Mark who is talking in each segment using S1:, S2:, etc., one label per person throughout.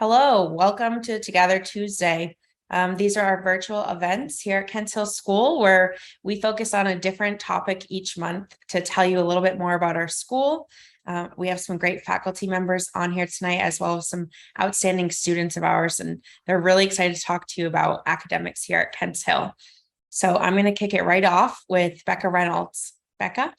S1: Hello, welcome to ToGather Tuesday. These are our virtual events here at Kents Hill School where we focus on a different topic each month to tell you a little bit more about our school. We have some great faculty members on here tonight, as well as some outstanding students of ours, and they're really excited to talk to you about academics here at Kents Hill. So I'm going to kick it right off with Becca Reynolds. Becca?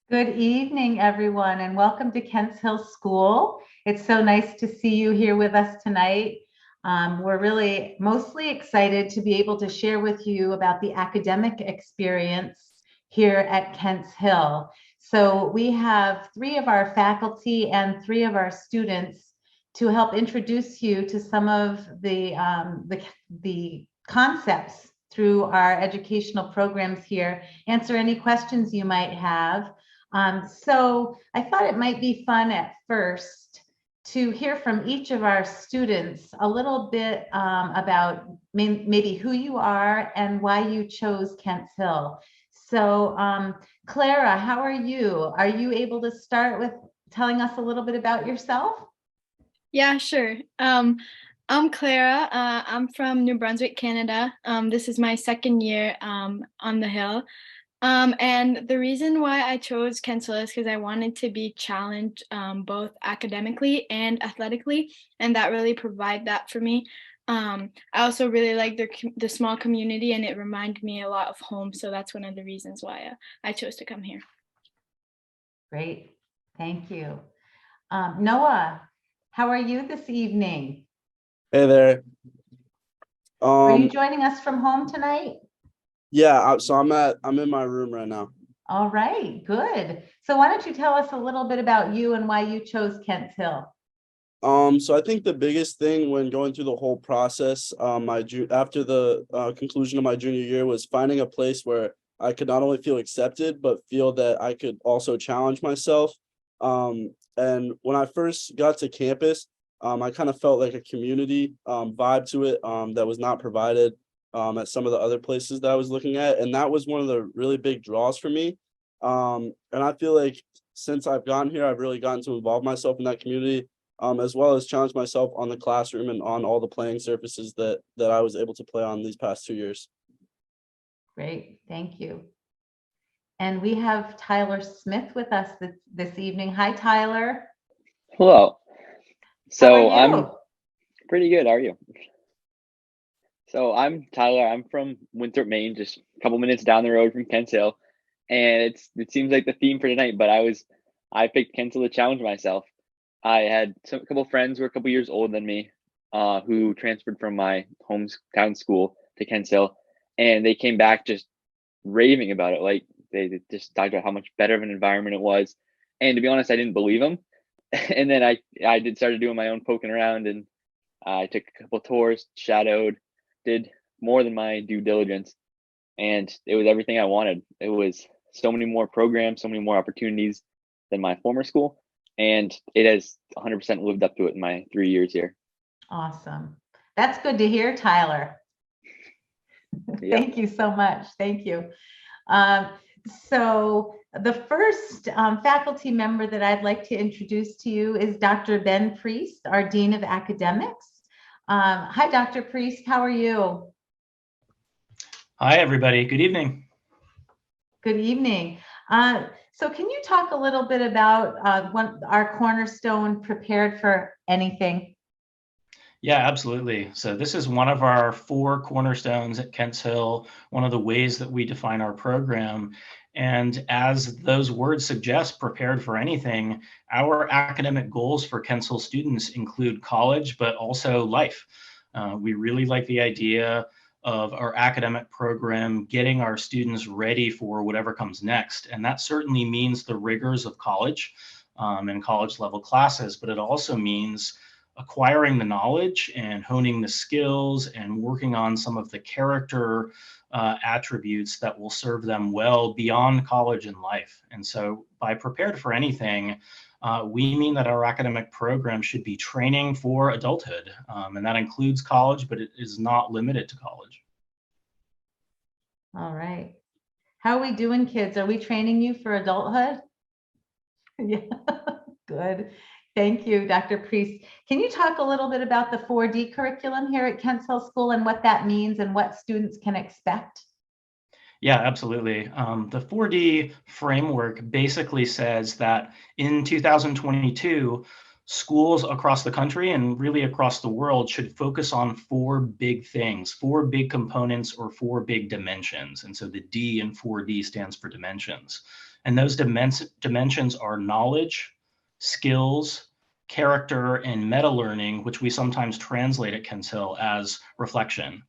S2: Good evening, everyone, and welcome to Kents Hill School. It's so nice to see you here with us tonight. We're really mostly excited to be able to share with you about the academic experience here at Kents Hill. So we have 3 of our faculty and 3 of our students to help introduce you to some of the concepts through our educational programs here, answer any questions you might have. So I thought it might be fun at first to hear from each of our students a little bit about maybe who you are and why you chose Kents Hill. So Clara, how are you? Are you able to start with telling us a little bit about yourself?
S3: Yeah, sure. I'm Clara. I'm from New Brunswick, Canada. This is my second year on the Hill. And the reason why I chose Kents Hill is because I wanted to be challenged both academically and athletically, and that really provided that for me. I also really like the small community, and it reminded me a lot of home, so that's one of the reasons why I chose to come here.
S2: Great, thank you. Noah, how are you this evening?
S4: Hey there.
S2: Are you joining us from home tonight?
S4: Yeah, so I'm in my room right now.
S2: All right, good. So why don't you tell us a little bit about you and why you chose Kents Hill?
S4: So I think the biggest thing when going through the whole process, after the conclusion of my junior year was finding a place where I could not only feel accepted, but feel that I could also challenge myself. And when I first got to campus, I kind of felt like a community vibe to it that was not provided at some of the other places that I was looking at. And that was one of the really big draws for me. And I feel like since I've gotten here, I've really gotten to involve myself in that community, as well as challenge myself on the classroom and on all the playing surfaces that I was able to play on these past 2 years.
S2: Great, thank you. And we have Tyler Smith with us this evening. Hi, Tyler.
S5: Hello. So
S2: How are you?
S5: I'm pretty good. How are you? So I'm Tyler. I'm from Winthrop, Maine, just a couple minutes down the road from Kents Hill. And it seems like the theme for tonight, but I picked Kents Hill to challenge myself. I had a couple friends who were a couple years older than me, who transferred from my hometown school to Kents Hill, and they came back just raving about it. Like they just talked about how much better of an environment it was. And to be honest, I didn't believe them. And then I started doing my own poking around, and I took a couple tours, shadowed, did more than my due diligence, and it was everything I wanted. It was so many more programs, so many more opportunities than my former school, and it has 100% lived up to it in my 3 years here.
S2: Awesome. That's good to hear, Tyler.
S5: Yep.
S2: Thank you so much. Thank you. So the first faculty member that I'd like to introduce to you is Dr. Ben Priest, our Dean of Academics. Hi, Dr. Priest, how are you?
S6: Hi, everybody. Good evening.
S2: Good evening. So can you talk a little bit about our cornerstone, Prepared for Anything?
S6: Yeah, absolutely. So this is one of our 4 cornerstones at Kents Hill, one of the ways that we define our program. And as those words suggest, prepared for anything, our academic goals for Kents Hill students include college, but also life. We really like the idea of our academic program getting our students ready for whatever comes next. And that certainly means the rigors of college and college level classes, but it also means acquiring the knowledge and honing the skills and working on some of the character attributes that will serve them well beyond college and life. And so by prepared for anything, we mean that our academic program should be training for adulthood, and that includes college, but it is not limited to college.
S2: All right. How are we doing, kids? Are we training you for adulthood? Yeah, good. Thank you, Dr. Priest. Can you talk a little bit about the 4D curriculum here at Kents Hill School and what that means and what students can expect?
S6: Yeah, absolutely. The 4D framework basically says that in 2022, schools across the country and really across the world should focus on four big things, four big components or four big dimensions. And so the D in 4D stands for dimensions. And those dimensions are knowledge, skills, character, and meta learning, which we sometimes translate at Kents Hill as reflection.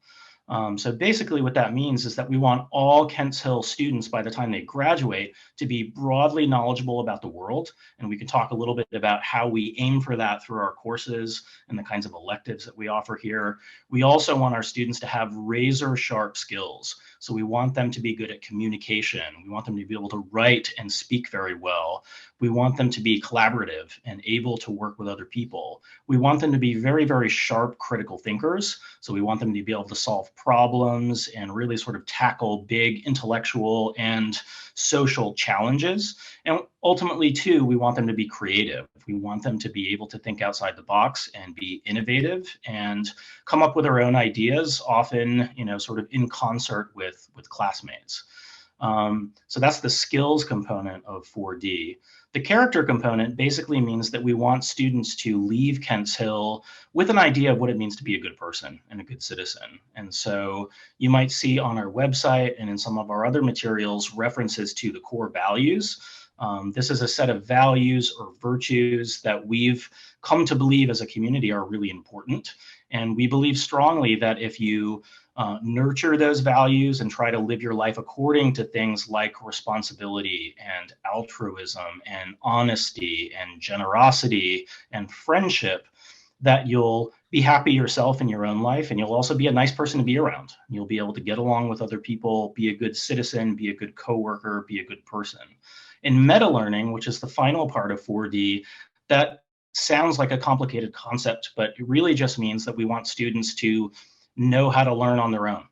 S6: So basically what that means is that we want all Kents Hill students by the time they graduate to be broadly knowledgeable about the world. And we can talk a little bit about how we aim for that through our courses and the kinds of electives that we offer here. We also want our students to have razor sharp skills. So we want them to be good at communication. We want them to be able to write and speak very well. We want them to be collaborative and able to work with other people. We want them to be very, very sharp critical thinkers. So we want them to be able to solve problems and really sort of tackle big intellectual and social challenges. And ultimately, too, we want them to be creative. We want them to be able to think outside the box and be innovative and come up with their own ideas, often, sort of in concert with classmates. So that's the skills component of 4D. The character component basically means that we want students to leave Kents Hill with an idea of what it means to be a good person and a good citizen. And so you might see on our website and in some of our other materials references to the core values. This is a set of values or virtues that we've come to believe as a community are really important. And we believe strongly that if you nurture those values and try to live your life according to things like responsibility and altruism and honesty and generosity and friendship, that you'll be happy yourself in your own life, and you'll also be a nice person to be around. You'll be able to get along with other people, be a good citizen, be a good coworker, be a good person. In meta learning, which is the final part of 4D, that sounds like a complicated concept, but it really just means that we want students to know how to learn on their own.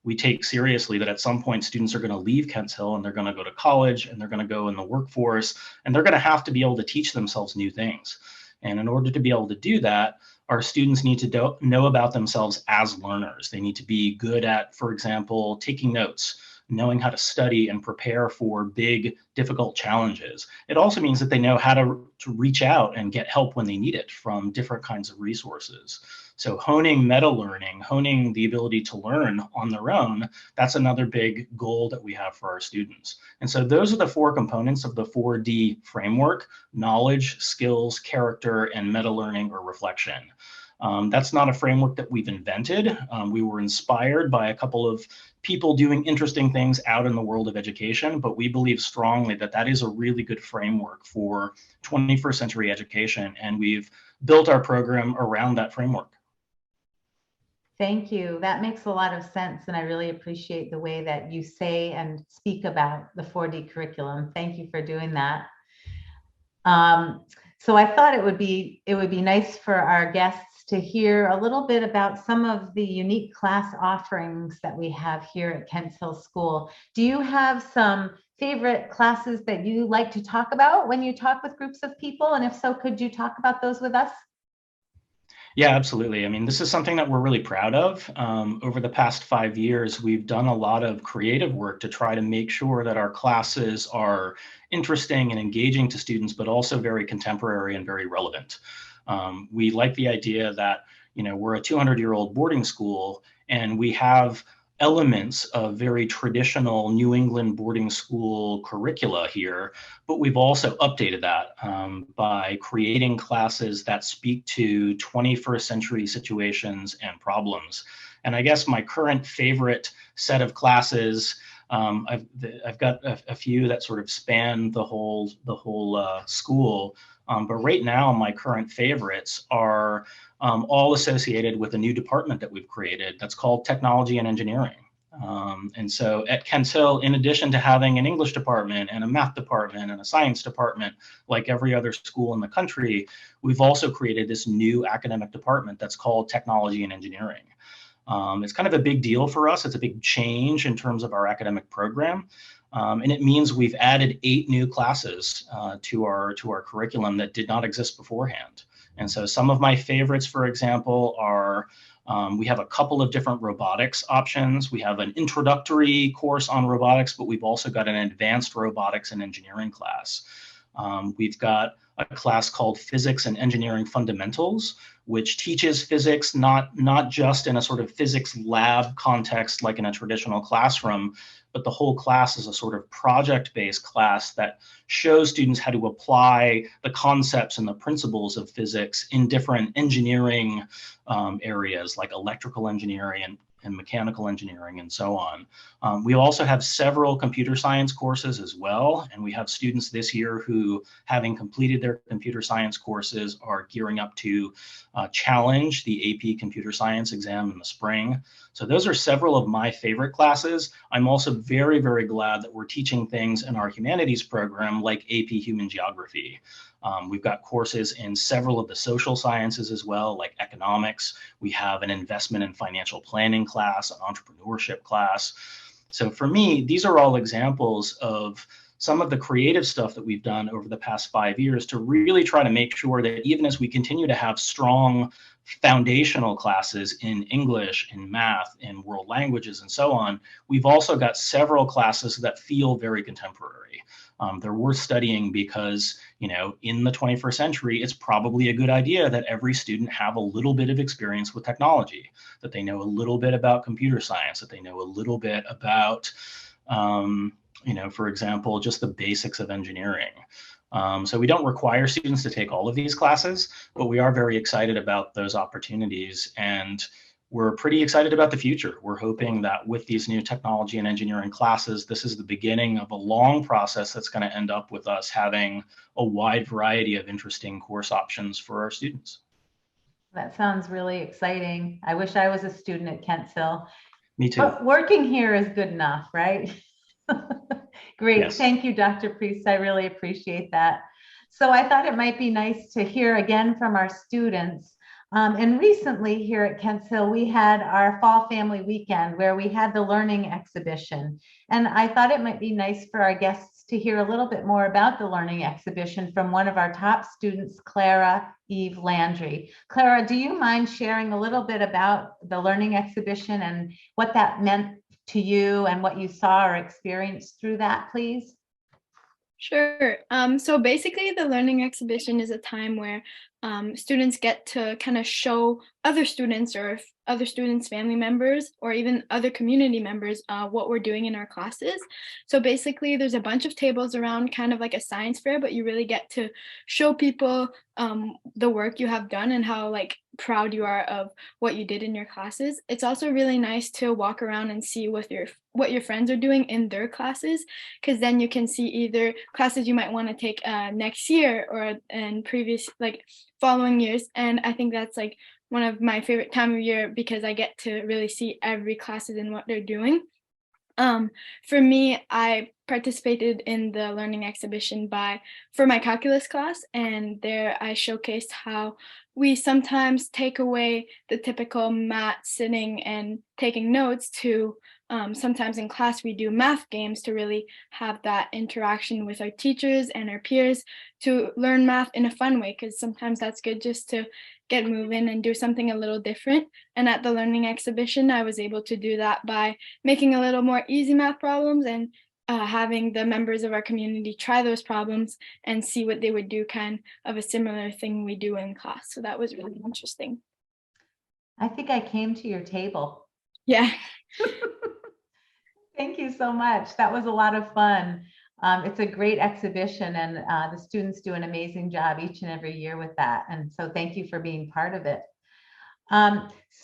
S6: We take seriously that at some point students are going to leave Kents Hill and they're going to go to college and they're going to go in the workforce and they're going to have to be able to teach themselves new things. And in order to be able to do that, our students need to know about themselves as learners. They need to be good at, for example, taking notes, knowing how to study and prepare for big, difficult challenges. It also means that they know how to reach out and get help when they need it from different kinds of resources. So honing meta learning, honing the ability to learn on their own, that's another big goal that we have for our students. And so those are the four components of the 4D framework: knowledge, skills, character, and meta learning or reflection. That's not a framework that we've invented. We were inspired by a couple of people doing interesting things out in the world of education, but we believe strongly that that is a really good framework for 21st century education, and we've built our program around that framework.
S2: Thank you. That makes a lot of sense, and I really appreciate the way that you say and speak about the 4D curriculum. Thank you for doing that. So I thought it would be nice for our guests to hear a little bit about some of the unique class offerings that we have here at Kents Hill School. Do you have some favorite classes that you like to talk about when you talk with groups of people? And if so, could you talk about those with us?
S6: Yeah, absolutely. I mean, this is something that we're really proud of. Over the past 5 years, we've done a lot of creative work to try to make sure that our classes are interesting and engaging to students, but also very contemporary and very relevant. We like the idea that, we're a 200-year-old boarding school, and we have elements of very traditional New England boarding school curricula here, but we've also updated that by creating classes that speak to 21st century situations and problems. And I guess my current favorite set of classes, I've got a few that sort of span the whole school, but right now my current favorites are all associated with a new department that we've created that's called Technology and Engineering. And so at Kents Hill, in addition to having an English department and a math department and a science department, like every other school in the country, we've also created this new academic department that's called Technology and Engineering. It's kind of a big deal for us. It's a big change in terms of our academic program. And it means we've added 8 new classes to our curriculum that did not exist beforehand. And so some of my favorites, for example, are we have a couple of different robotics options. We have an introductory course on robotics, but we've also got an advanced robotics and engineering class. We've got a class called Physics and Engineering Fundamentals, which teaches physics not just in a sort of physics lab context like in a traditional classroom, but the whole class is a sort of project-based class that shows students how to apply the concepts and the principles of physics in different engineering areas like electrical engineering and mechanical engineering and so on. We also have several computer science courses as well, and we have students this year who, having completed their computer science courses, are gearing up to challenge the AP computer science exam in the spring. So those are several of my favorite classes. I'm also very, very glad that we're teaching things in our humanities program like AP Human Geography. We've got courses in several of the social sciences as well, like economics. We have an investment and financial planning class, an entrepreneurship class. So for me, these are all examples of some of the creative stuff that we've done over the past 5 years to really try to make sure that even as we continue to have strong foundational classes in English, in math, in world languages, and so on, we've also got several classes that feel very contemporary. They're worth studying because, you know, in the 21st century, it's probably a good idea that every student have a little bit of experience with technology, that they know a little bit about computer science, that they know a little bit about, you know, for example, just the basics of engineering. So we don't require students to take all of these classes, but we are very excited about those opportunities, and we're pretty excited about the future. We're hoping that with these new technology and engineering classes, this is the beginning of a long process that's going to end up with us having a wide variety of interesting course options for our students.
S2: That sounds really exciting. I wish I was a student at Kentsill.
S6: Me too.
S2: But working here is good enough, right? Great.
S6: Yes.
S2: Thank you, Dr. Priest. I really appreciate that. So I thought it might be nice to hear again from our students. And recently here at Kentsill, we had our Fall Family Weekend where we had the learning exhibition. And I thought it might be nice for our guests to hear a little bit more about the learning exhibition from one of our top students, Clara Eve Landry. Clara, do you mind sharing a little bit about the learning exhibition and what that meant to you and what you saw or experienced through that, please?
S3: Sure. So basically, the learning exhibition is a time where students get to kind of show other students or other students' family members or even other community members what we're doing in our classes. So basically, there's a bunch of tables around, kind of like a science fair, but you really get to show people the work you have done and how like proud you are of what you did in your classes. It's also really nice to walk around and see what your friends are doing in their classes, because then you can see either classes you might want to take next year or in previous like following years. And I think that's like one of my favorite time of year because I get to really see every classes and what they're doing. For me, I participated in the learning exhibition for my calculus class, and there I showcased how we sometimes take away the typical math sitting and taking notes to sometimes in class we do math games to really have that interaction with our teachers and our peers to learn math in a fun way, because sometimes that's good just to get moving and do something a little different. And at the learning exhibition, I was able to do that by making a little more easy math problems and having the members of our community try those problems and see what they would do, kind of a similar thing we do in class. So that was really interesting.
S2: I think I came to your table.
S3: Yeah.
S2: Thank you so much. That was a lot of fun. It's a great exhibition, and the students do an amazing job each and every year with that. And so thank you for being part of it.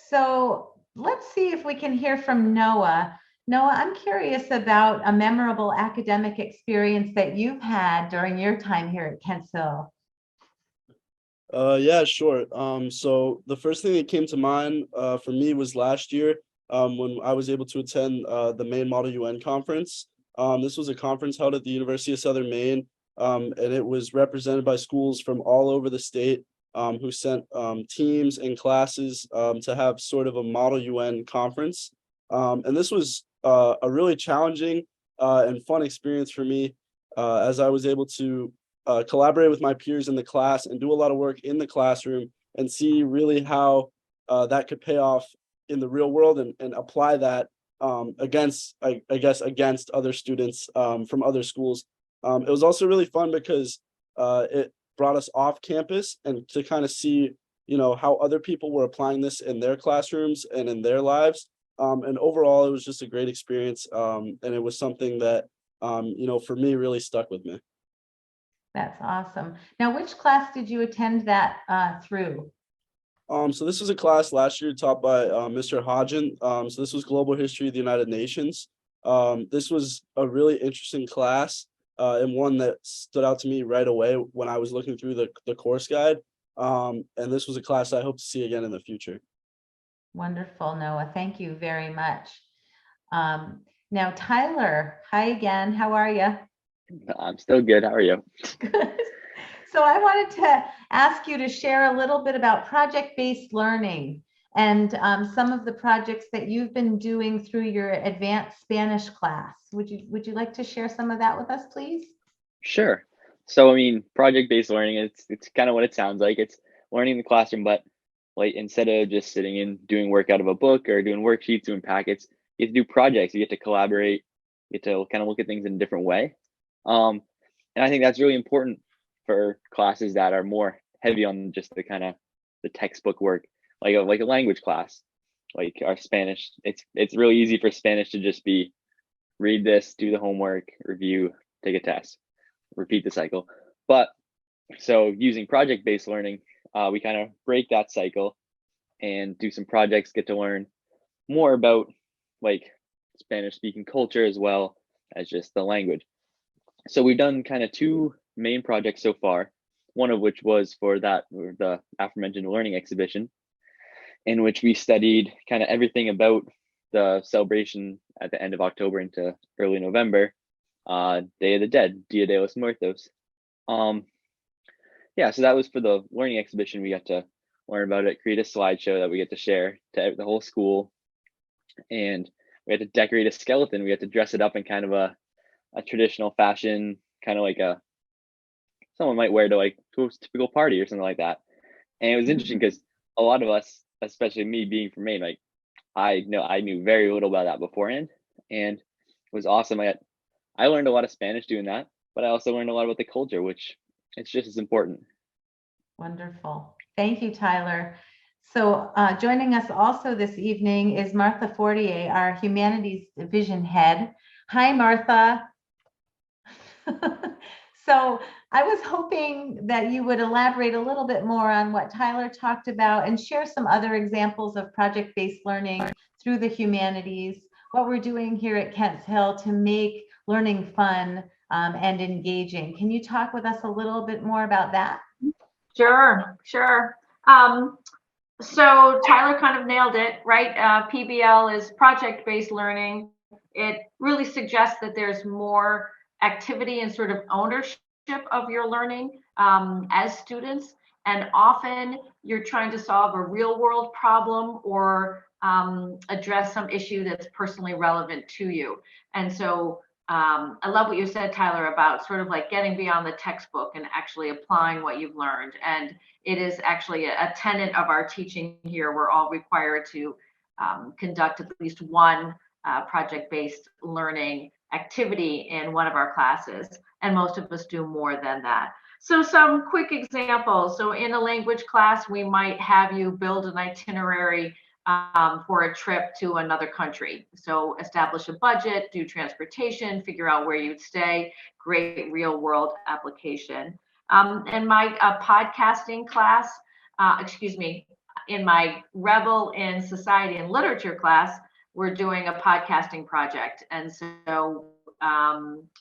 S2: So let's see if we can hear from Noah. Noah, I'm curious about a memorable academic experience that you've had during your time here at Kentsill.
S4: Yeah, sure. So the first thing that came to mind for me was last year when I was able to attend the Maine Model UN conference. This was a conference held at the University of Southern Maine, and it was represented by schools from all over the state who sent teams and classes to have sort of a Model UN conference. And this was a really challenging and fun experience for me, as I was able to collaborate with my peers in the class and do a lot of work in the classroom and see really how that could pay off in the real world, and apply that against, I guess, against other students from other schools. It was also really fun because it brought us off campus and to kind of see, how other people were applying this in their classrooms and in their lives. And overall, it was just a great experience. And it was something that, for me, really stuck with me.
S2: That's awesome. Now, which class did you attend that through?
S4: So this was a class last year taught by Mr. Hodgen. So this was Global History of the United Nations. This was a really interesting class, and one that stood out to me right away when I was looking through the course guide. And this was a class I hope to see again in the future.
S2: Wonderful, Noah. Thank you very much. Now, Tyler, hi again. How are you?
S5: I'm still good. How are you?
S2: Good. So I wanted to ask you to share a little bit about project-based learning and some of the projects that you've been doing through your advanced Spanish class. Would you like to share some of that with us, please?
S5: Sure. So, I mean, project-based learning, it's kind of what it sounds like. It's learning in the classroom, but like instead of just sitting and doing work out of a book or doing worksheets, doing packets, you get to do projects. You get to collaborate. You get to kind of look at things in a different way. And I think that's really important for classes that are more heavy on just the kind of the textbook work, like a language class, like our Spanish. It's really easy for Spanish to just be read this, do the homework, review, take a test, repeat the cycle. But so using project-based learning, we kind of break that cycle and do some projects, get to learn more about like Spanish speaking culture as well as just the language. So we've done kind of two main projects so far, one of which was for the aforementioned learning exhibition, in which we studied kind of everything about the celebration at the end of October into early November, Day of the Dead, Dia de los Muertos. Yeah, so that was for the learning exhibition. We got to learn about it, create a slideshow that we get to share to the whole school, and we had to decorate a skeleton. We had to dress it up in kind of a traditional fashion, kind of like someone might wear to like to a typical party or something like that. And it was interesting because a lot of us, especially me being from Maine, like I knew very little about that beforehand, and it was awesome. I learned a lot of Spanish doing that, but I also learned a lot about the culture, which it's just as important.
S2: Wonderful. Thank you, Tyler. So joining us also this evening is Martha Fortier, our Humanities Division Head. Hi, Martha. So I was hoping that you would elaborate a little bit more on what Tyler talked about and share some other examples of project-based learning through the humanities, what we're doing here at Kents Hill to make learning fun and engaging. Can you talk with us a little bit more about that?
S7: Sure. So Tyler kind of nailed it, right? PBL is project-based learning. It really suggests that there's more activity and sort of ownership of your learning as students. And often you're trying to solve a real world problem or address some issue that's personally relevant to you. And so I love what you said, Tyler, about sort of like getting beyond the textbook and actually applying what you've learned. And it is actually a tenet of our teaching here. We're all required to conduct at least one project-based learning activity in one of our classes, and most of us do more than that. So some quick examples. So in a language class, we might have you build an itinerary for a trip to another country. So establish a budget, do transportation, figure out where you'd stay, great real world application. In my podcasting class, in my Rebel in Society and Literature class, we're doing a podcasting project. And so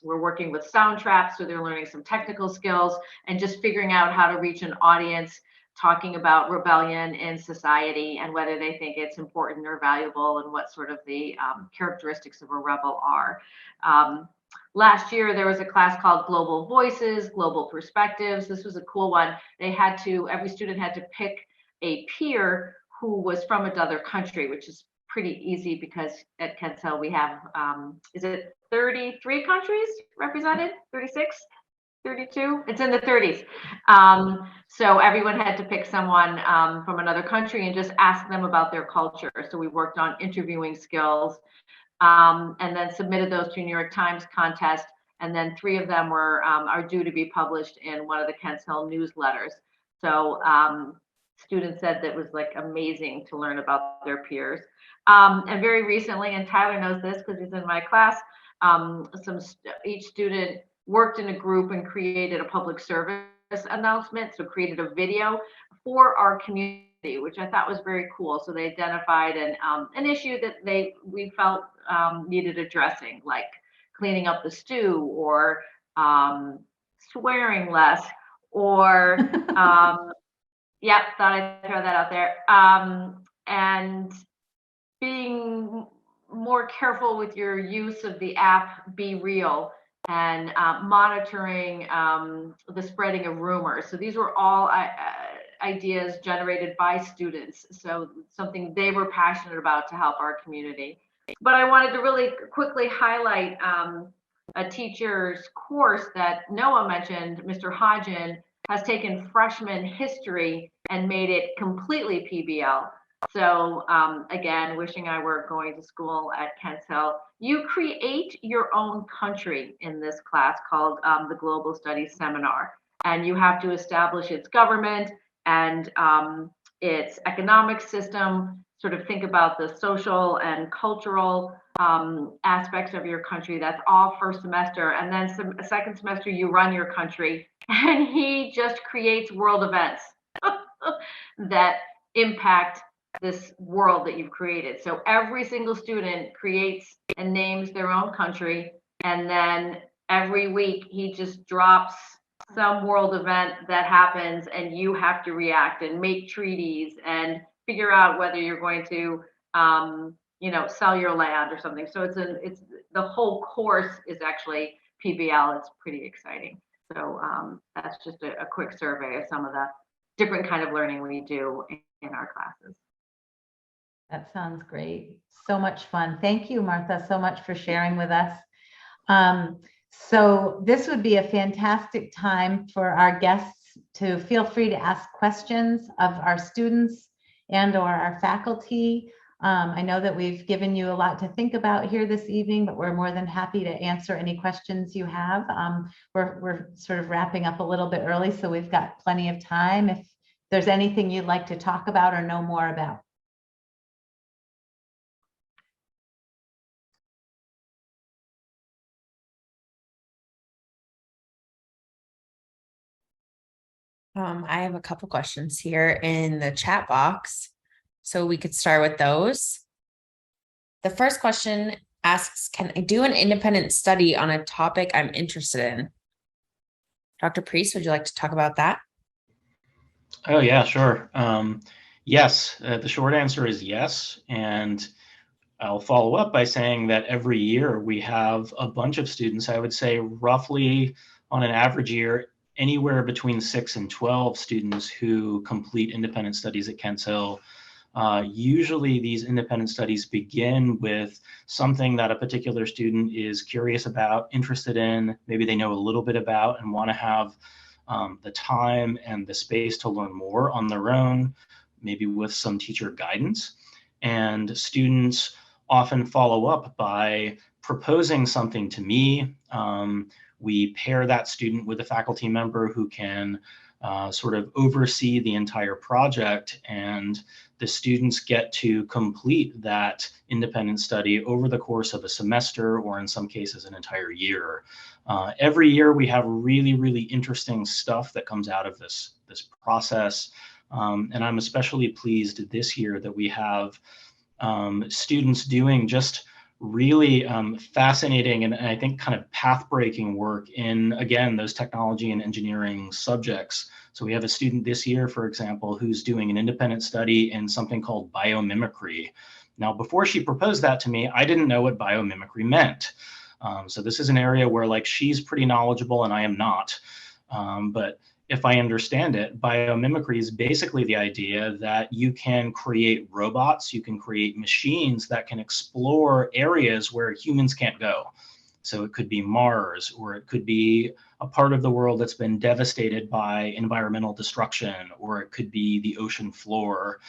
S7: we're working with sound traps, so they're learning some technical skills and just figuring out how to reach an audience, talking about rebellion in society and whether they think it's important or valuable and what sort of the characteristics of a rebel are. Last year, there was a class called Global Voices, Global Perspectives. This was a cool one. Every student had to pick a peer who was from another country, which is pretty easy because at Kent Hill we have, is it 33 countries represented? 36? 32? It's in the 30s. So everyone had to pick someone from another country and just ask them about their culture. So we worked on interviewing skills, and then submitted those to New York Times contest. And then 3 of them are due to be published in one of the Kent Hill newsletters. So students said that was like amazing to learn about their peers. And very recently, and Tyler knows this because he's in my class, each student worked in a group and created a public service announcement. So created a video for our community, which I thought was very cool. So they identified an issue that we felt needed addressing, like cleaning up the stew, or swearing less, or yeah, thought I'd throw that out there. And being more careful with your use of the app Be Real, and monitoring the spreading of rumors. So these were all ideas generated by students. So something they were passionate about to help our community. But I wanted to really quickly highlight a teacher's course that Noah mentioned. Mr. Hodgen has taken freshman history and made it completely PBL. So again, wishing I were going to school at Kent Hill. You create your own country in this class called the Global Studies Seminar. And you have to establish its government and its economic system, sort of think about the social and cultural aspects of your country. That's all first semester. And then second semester, you run your country. And he just creates world events that impact this world that you've created. So every single student creates and names their own country. And then every week he just drops some world event that happens, and you have to react and make treaties and figure out whether you're going to, sell your land or something. So it's the whole course is actually PBL. It's pretty exciting. So that's just a quick survey of some of the different kind of learning we do in our classes.
S2: That sounds great. So much fun. Thank you, Martha, so much for sharing with us. So this would be a fantastic time for our guests to feel free to ask questions of our students and or our faculty. I know that we've given you a lot to think about here this evening, but we're more than happy to answer any questions you have. We're sort of wrapping up a little bit early, so we've got plenty of time if there's anything you'd like to talk about or know more about.
S1: I have a couple questions here in the chat box, so we could start with those. The first question asks, can I do an independent study on a topic I'm interested in? Dr. Priest, would you like to talk about that?
S6: Oh, yeah, sure. Yes, the short answer is yes. And I'll follow up by saying that every year we have a bunch of students, I would say roughly on an average year, anywhere between 6 and 12 students who complete independent studies at Kent Hill. Usually these independent studies begin with something that a particular student is curious about, interested in, maybe they know a little bit about and want to have the time and the space to learn more on their own, maybe with some teacher guidance. And students often follow up by proposing something to me. We pair that student with a faculty member who can sort of oversee the entire project, and the students get to complete that independent study over the course of a semester, or in some cases an entire year. Every year we have really, really interesting stuff that comes out of this process. And I'm especially pleased this year that we have students doing just really fascinating and I think kind of path-breaking work in, again, those technology and engineering subjects. So we have a student this year, for example, who's doing an independent study in something called biomimicry. Now, before she proposed that to me, I didn't know what biomimicry meant. So this is an area where like she's pretty knowledgeable and I am not. But if I understand it, biomimicry is basically the idea that you can create robots, you can create machines that can explore areas where humans can't go. So it could be Mars, or it could be a part of the world that's been devastated by environmental destruction, or it could be the ocean floor.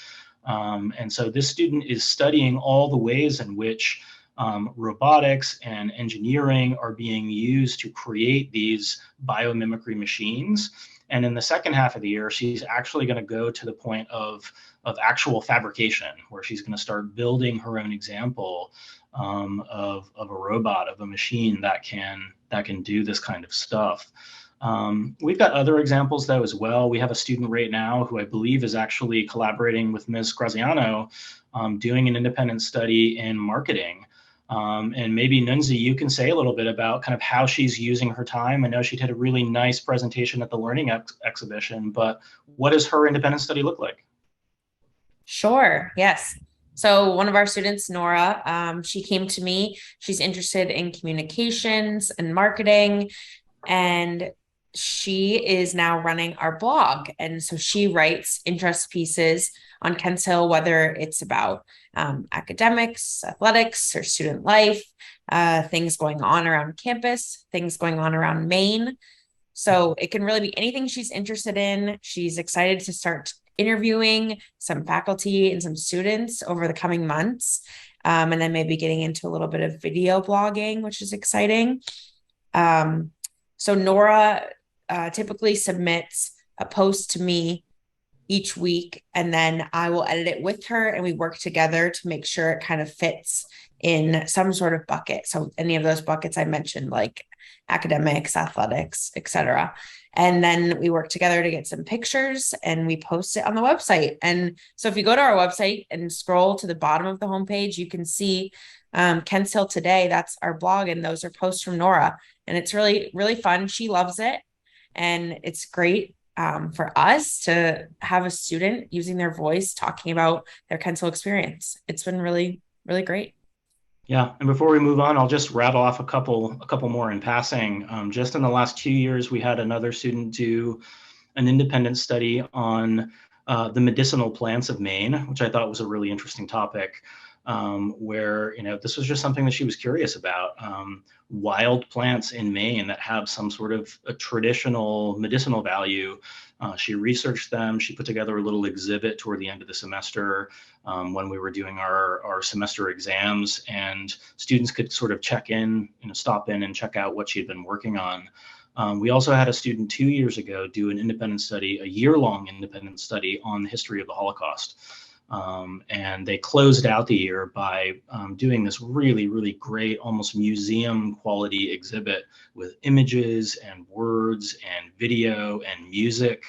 S6: And so this student is studying all the ways in which robotics and engineering are being used to create these biomimicry machines. And in the second half of the year, she's actually going to go to the point of actual fabrication, where she's going to start building her own example of a robot, of a machine that can do this kind of stuff. We've got other examples though as well. We have a student right now who I believe is actually collaborating with Ms. Graziano, doing an independent study in marketing. And maybe Nunzi, you can say a little bit about kind of how she's using her time. I know she did a really nice presentation at the Learning Exhibition, but what does her independent study look like?
S1: Sure. Yes. So one of our students, Nora, she came to me. She's interested in communications and marketing, and she is now running our blog. And so she writes interest pieces on Kents Hill, whether it's about academics, athletics, or student life, things going on around campus, things going on around Maine. So it can really be anything she's interested in. She's excited to start interviewing some faculty and some students over the coming months. And then maybe getting into a little bit of video blogging, which is exciting. So Nora typically submits a post to me each week, and then I will edit it with her, and we work together to make sure it kind of fits in some sort of bucket. So any of those buckets I mentioned, like academics, athletics, etc. And then we work together to get some pictures, and we post it on the website. And so if you go to our website and scroll to the bottom of the homepage, you can see Kents Hill Today. That's our blog, and those are posts from Nora. And it's really, really fun. She loves it. And it's great for us to have a student using their voice talking about their Kents Hill experience. It's been really, really great.
S6: Yeah, and before we move on, I'll just rattle off a couple more in passing. Just in the last 2 years, we had another student do an independent study on the medicinal plants of Maine, which I thought was a really interesting topic. Where this was just something that she was curious about. Wild plants in Maine that have some sort of a traditional medicinal value. She researched them. She put together a little exhibit toward the end of the semester when we were doing our semester exams, and students could sort of check in, stop in and check out what she had been working on. We also had a student 2 years ago do an independent study, a year-long independent study on the history of the Holocaust. And they closed out the year by doing this really, really great, almost museum quality exhibit with images and words and video and music.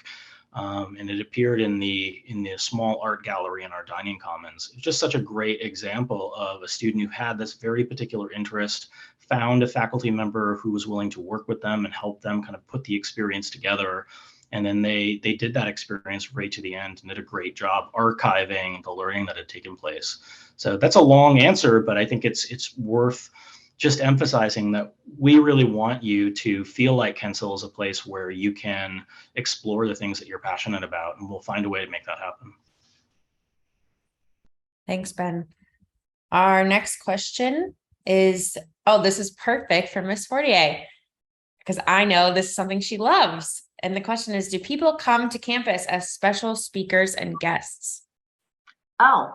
S6: And it appeared in the small art gallery in our dining commons. It's just such a great example of a student who had this very particular interest, found a faculty member who was willing to work with them and help them kind of put the experience together. And then they did that experience right to the end and did a great job archiving the learning that had taken place. So that's a long answer, but I think it's worth just emphasizing that we really want you to feel like Kents Hill is a place where you can explore the things that you're passionate about, and we'll find a way to make that happen.
S1: Thanks, Ben. Our next question is, this is perfect for Miss Fortier, because I know this is something she loves. And the question is, do people come to campus as special speakers and guests?
S7: Oh,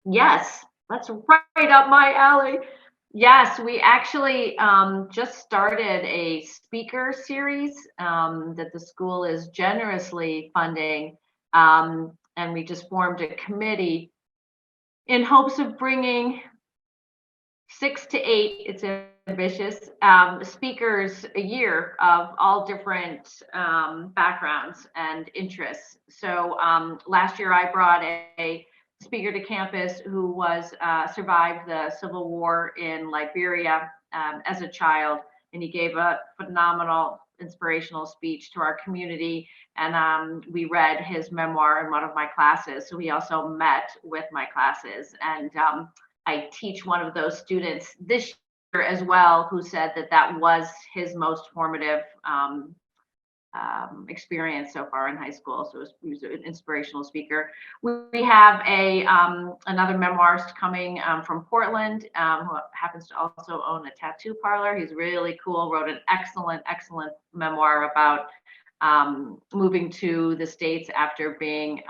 S7: yes, that's right up my alley. Yes, we actually just started a speaker series that the school is generously funding. And we just formed a committee in hopes of bringing 6 to 8, it's ambitious, speakers a year of all different backgrounds and interests. So last year I brought a speaker to campus who was survived the Civil War in Liberia as a child, and he gave a phenomenal inspirational speech to our community, and we read his memoir in one of my classes. So he also met with my classes, and I teach one of those students this year as well, who said that was his most formative experience so far in high school. So he was an inspirational speaker. We have another memoirist coming from Portland who happens to also own a tattoo parlor. He's really cool, wrote an excellent memoir about moving to the States after growing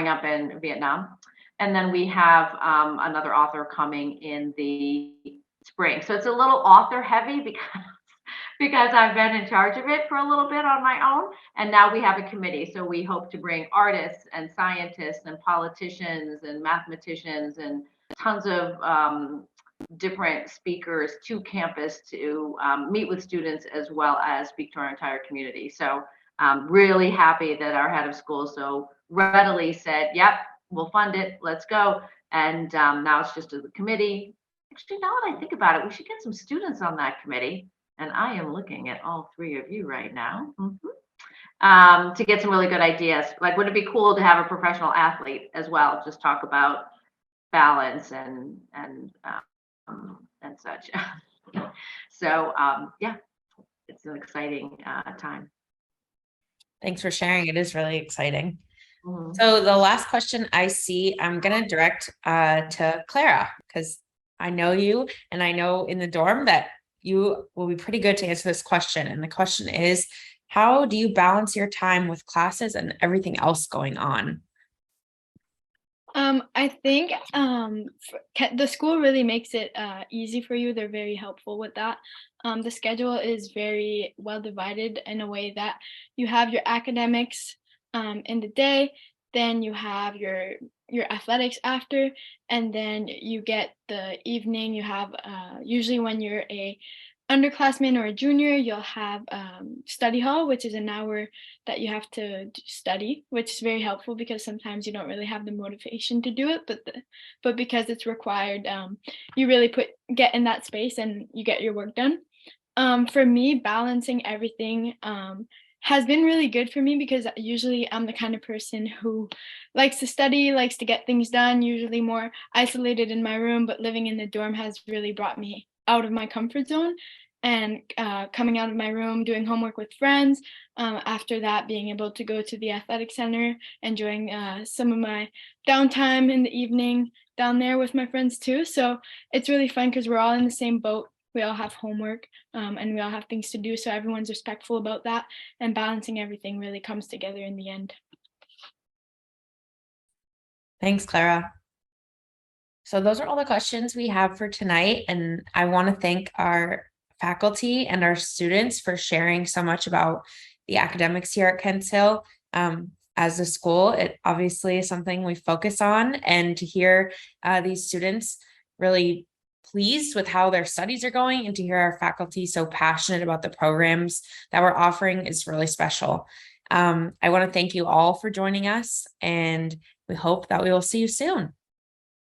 S7: up in Vietnam. And then we have another author coming in the spring. So it's a little author heavy because I've been in charge of it for a little bit on my own. And now we have a committee. So we hope to bring artists and scientists and politicians and mathematicians and tons of different speakers to campus to meet with students as well as speak to our entire community. So I'm really happy that our head of school so readily said, yep, we'll fund it, let's go. And now it's just to the committee. Actually, now that I think about it, we should get some students on that committee. And I am looking at all three of you right now to get some really good ideas. Like, would it be cool to have a professional athlete as well? Just talk about balance and such. So yeah, it's an exciting time.
S1: Thanks for sharing. It is really exciting. So the last question I see, I'm going to direct to Clara, because I know you and I know in the dorm that you will be pretty good to answer this question. And the question is, how do you balance your time with classes and everything else going on?
S3: I think the school really makes it easy for you. They're very helpful with that. The schedule is very well divided in a way that you have your academics in the day, then you have your athletics after, and then you get the evening. You have usually when you're a underclassman or a junior, you'll have study hall, which is an hour that you have to study, which is very helpful because sometimes you don't really have the motivation to do it, but because it's required, you really get in that space and you get your work done. For me, balancing everything has been really good for me because usually I'm the kind of person who likes to study, likes to get things done, usually more isolated in my room, but living in the dorm has really brought me out of my comfort zone and coming out of my room, doing homework with friends. After that, being able to go to the athletic center, enjoying some of my downtime in the evening down there with my friends too. So it's really fun because we're all in the same boat. We all have homework and we all have things to do. So everyone's respectful about that, and balancing everything really comes together in the end.
S1: Thanks, Clara. So those are all the questions we have for tonight. And I want to thank our faculty and our students for sharing so much about the academics here at Kents Hill. As a school, it obviously is something we focus on, and to hear these students really pleased with how their studies are going and to hear our faculty so passionate about the programs that we're offering is really special. I want to thank you all for joining us, and we hope that we will see you soon.